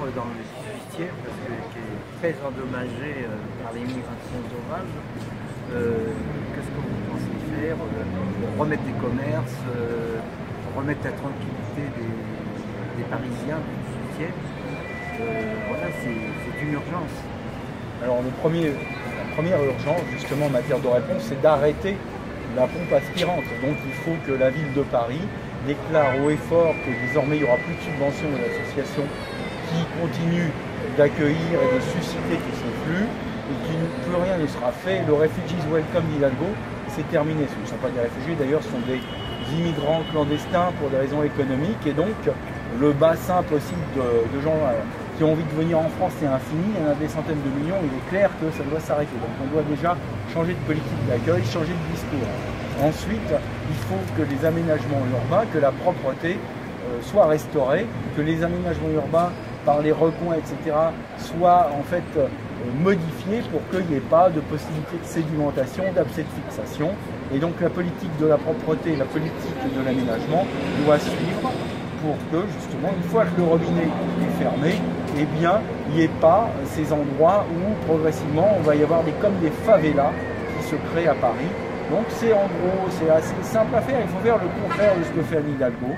dans le 18e, parce que, qui est très endommagé par l'immigration sauvage. Qu'est-ce que vous pensez faire pour remettre des commerces, remettre la tranquillité des Parisiens du 18e? Voilà, c'est une urgence. Alors la première urgence, justement, en matière de réponse, c'est d'arrêter la pompe aspirante. Donc il faut que la ville de Paris déclare haut et fort que désormais il n'y aura plus de subventions aux associations qui continuent d'accueillir et de susciter tous ces flux et plus rien ne sera fait. Le Refugees Welcome d'Hidalgo, c'est terminé. Ce ne sont pas des réfugiés, d'ailleurs, ce sont des immigrants clandestins pour des raisons économiques, et donc le bassin possible de gens qui ont envie de venir en France, c'est infini, il y en a des centaines de millions, il est clair que ça doit s'arrêter. Donc on doit déjà changer de politique d'accueil, changer de discours. Ensuite, il faut que les aménagements urbains, que la propreté soit restaurée, que les aménagements urbains par les recoins, etc., soient en fait modifiés pour qu'il n'y ait pas de possibilité de sédimentation, d'abcès de fixation. Et donc la politique de la propreté, la politique de l'aménagement doit suivre pour que justement, une fois que le robinet est fermé, eh bien, il n'y ait pas ces endroits où progressivement on va y avoir comme des favelas qui se créent à Paris. Donc c'est en gros, c'est assez simple à faire, il faut faire le contraire de ce que fait Anne Hidalgo.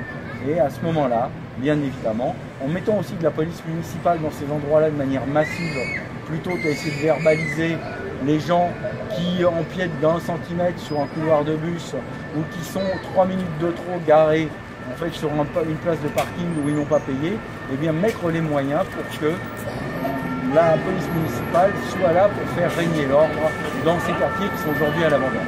Et à ce moment-là, bien évidemment, en mettant aussi de la police municipale dans ces endroits-là de manière massive, plutôt qu'à essayer de verbaliser les gens qui empiètent d'1 centimètre sur un couloir de bus ou qui sont 3 minutes de trop garés en fait, sur une place de parking où ils n'ont pas payé, et bien mettre les moyens pour que la police municipale soit là pour faire régner l'ordre dans ces quartiers qui sont aujourd'hui à l'abandon.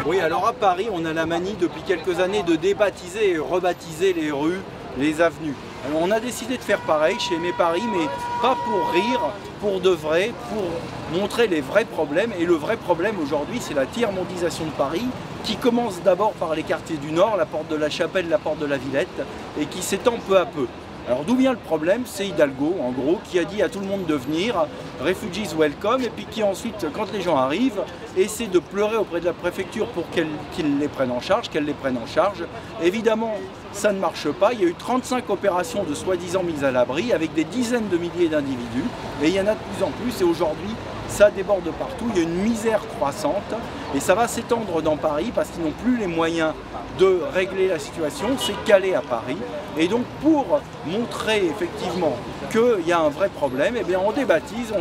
Oui, alors à Paris, on a la manie depuis quelques années de débaptiser et rebaptiser les rues, les avenues. Alors on a décidé de faire pareil chez Aimé Paris, mais pas pour rire, pour de vrai, pour montrer les vrais problèmes. Et le vrai problème aujourd'hui, c'est la tiers-mondisation de Paris, qui commence d'abord par les quartiers du Nord, la porte de la Chapelle, la porte de la Villette, et qui s'étend peu à peu. Alors d'où vient le problème? C'est Hidalgo, en gros, qui a dit à tout le monde de venir, Refugees Welcome, et puis qui ensuite, quand les gens arrivent, essaie de pleurer auprès de la préfecture pour qu'ils les prennent en charge, qu'elle les prenne en charge. Évidemment, ça ne marche pas. Il y a eu 35 opérations de soi-disant mise à l'abri, avec des dizaines de milliers d'individus, et il y en a de plus en plus, et aujourd'hui, ça déborde partout, il y a une misère croissante, et ça va s'étendre dans Paris, parce qu'ils n'ont plus les moyens de régler la situation, c'est calé à Paris. Et donc pour montrer effectivement qu'il y a un vrai problème, eh bien on débaptise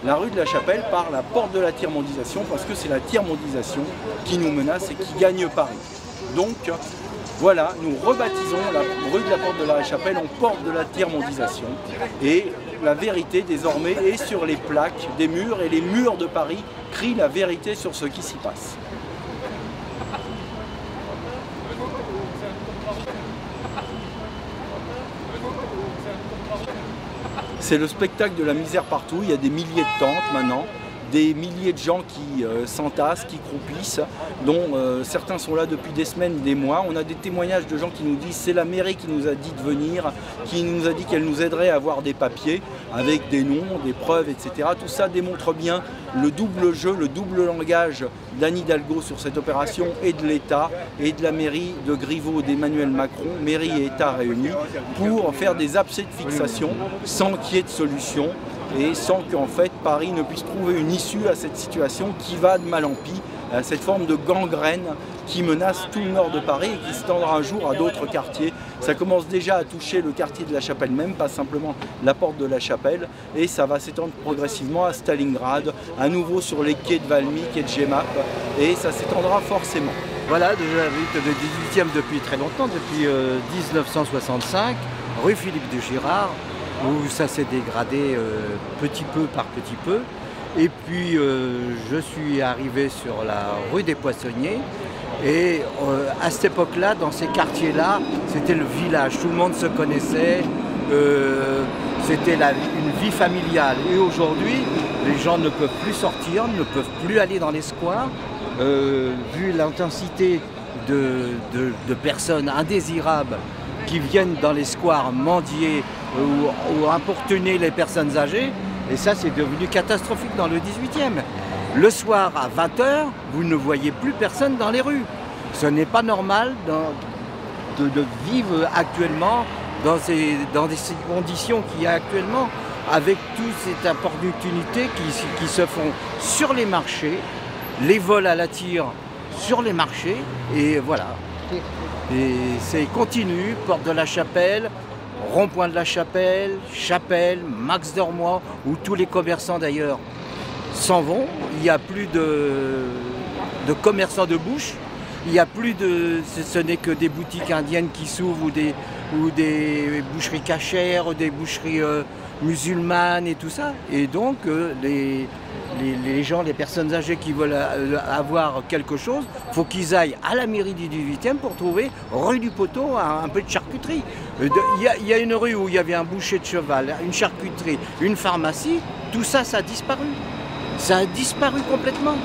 la rue de la Chapelle par la porte de la tiers-mondisation, parce que c'est la tiers-mondisation qui nous menace et qui gagne Paris. Donc voilà, nous rebaptisons la rue de la porte de la Chapelle en porte de la tiers-mondisation. Et la vérité désormais est sur les plaques des murs, et les murs de Paris crient la vérité sur ce qui s'y passe. C'est le spectacle de la misère partout, il y a des milliers de tentes maintenant, des milliers de gens qui s'entassent, qui croupissent, dont certains sont là depuis des semaines, des mois. On a des témoignages de gens qui nous disent c'est la mairie qui nous a dit de venir, qui nous a dit qu'elle nous aiderait à avoir des papiers avec des noms, des preuves, etc. Tout ça démontre bien le double jeu, le double langage d'Anne Hidalgo sur cette opération, et de l'État et de la mairie de Griveaux, d'Emmanuel Macron, mairie et État réunis, pour faire des abcès de fixation sans qu'il y ait de solution, et sans qu'en fait Paris ne puisse trouver une issue à cette situation qui va de mal en pis, à cette forme de gangrène qui menace tout le nord de Paris et qui s'étendra un jour à d'autres quartiers. Ça commence déjà à toucher le quartier de la Chapelle même, pas simplement la porte de la Chapelle, et ça va s'étendre progressivement à Stalingrad, à nouveau sur les quais de Valmy, quais de Jemmapes, et ça s'étendra forcément. Voilà, j'habite le 18e depuis très longtemps, depuis 1965, rue Philippe de Girard, où ça s'est dégradé petit peu par petit peu. Et puis je suis arrivé sur la rue des Poissonniers, et à cette époque-là, dans ces quartiers-là, c'était le village, tout le monde se connaissait, c'était une vie familiale. Et aujourd'hui, les gens ne peuvent plus sortir, ne peuvent plus aller dans les squares, vu l'intensité de personnes indésirables qui viennent dans les squares mendier ou importuner les personnes âgées. Et ça, c'est devenu catastrophique dans le 18e. Le soir, à 20 h, vous ne voyez plus personne dans les rues. Ce n'est pas normal de vivre actuellement dans ces conditions qu'il y a actuellement, avec toute cette opportunité qui se font sur les marchés, les vols à la tire sur les marchés, et voilà. Et c'est continu, porte de la Chapelle, rond-point de la Chapelle, Chapelle, Max Dormois, où tous les commerçants d'ailleurs s'en vont. Il n'y a plus de commerçants de bouche. Il n'y a plus de... Ce n'est que des boutiques indiennes qui s'ouvrent ou des boucheries cachères, des boucheries musulmanes et tout ça. Et donc les gens, les personnes âgées qui veulent avoir quelque chose, il faut qu'ils aillent à la mairie du 18e pour trouver rue du Poteau un peu de charcuterie. Il y a une rue où il y avait un boucher de cheval, une charcuterie, une pharmacie, tout ça, ça a disparu. Ça a disparu complètement.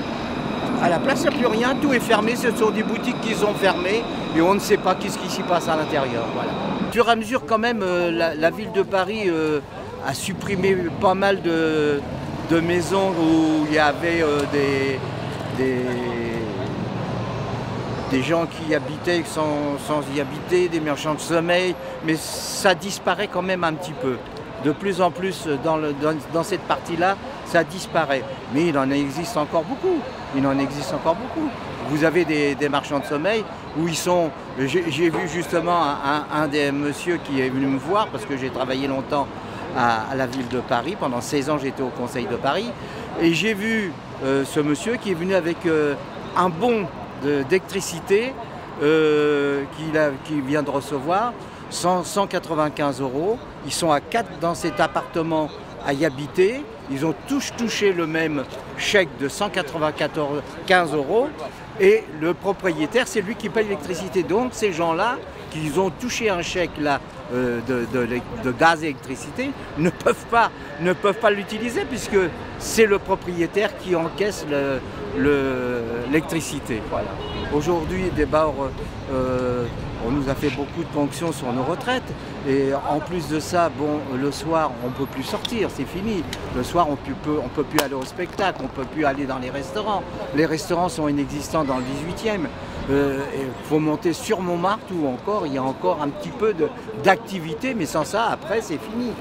À la place, il n'y a plus rien, tout est fermé, ce sont des boutiques qui sont fermées et on ne sait pas qu'est-ce qui s'y passe à l'intérieur. Voilà. Au fur et à mesure, quand même, la ville de Paris a supprimé pas mal de maisons où il y avait des gens qui habitaient sans y habiter, des marchands de sommeil, mais ça disparaît quand même un petit peu. De plus en plus dans cette partie-là, ça disparaît. Mais il en existe encore beaucoup. Il en existe encore beaucoup. Vous avez des marchands de sommeil où ils sont... J'ai vu justement un des messieurs qui est venu me voir parce que j'ai travaillé longtemps à la ville de Paris. Pendant 16 ans, j'étais au Conseil de Paris. Et j'ai vu ce monsieur qui est venu avec un bon d'électricité qu'il vient de recevoir, 195 €. Ils sont à 4 dans cet appartement à y habiter. Ils ont tous touché le même chèque de 195 € et le propriétaire, c'est lui qui paye l'électricité. Donc ces gens-là, qui ont touché un chèque là, de gaz et électricité, ne peuvent pas l'utiliser puisque c'est le propriétaire qui encaisse l'électricité. Voilà. Aujourd'hui, d'abord, on nous a fait beaucoup de ponctions sur nos retraites et en plus de ça, bon, le soir, on ne peut plus sortir, c'est fini. Le soir, on ne peut plus aller au spectacle, on ne peut plus aller dans les restaurants. Les restaurants sont inexistants dans le 18e. Il faut monter sur Montmartre où encore, il y a encore un petit peu d'activité, mais sans ça, après, c'est fini.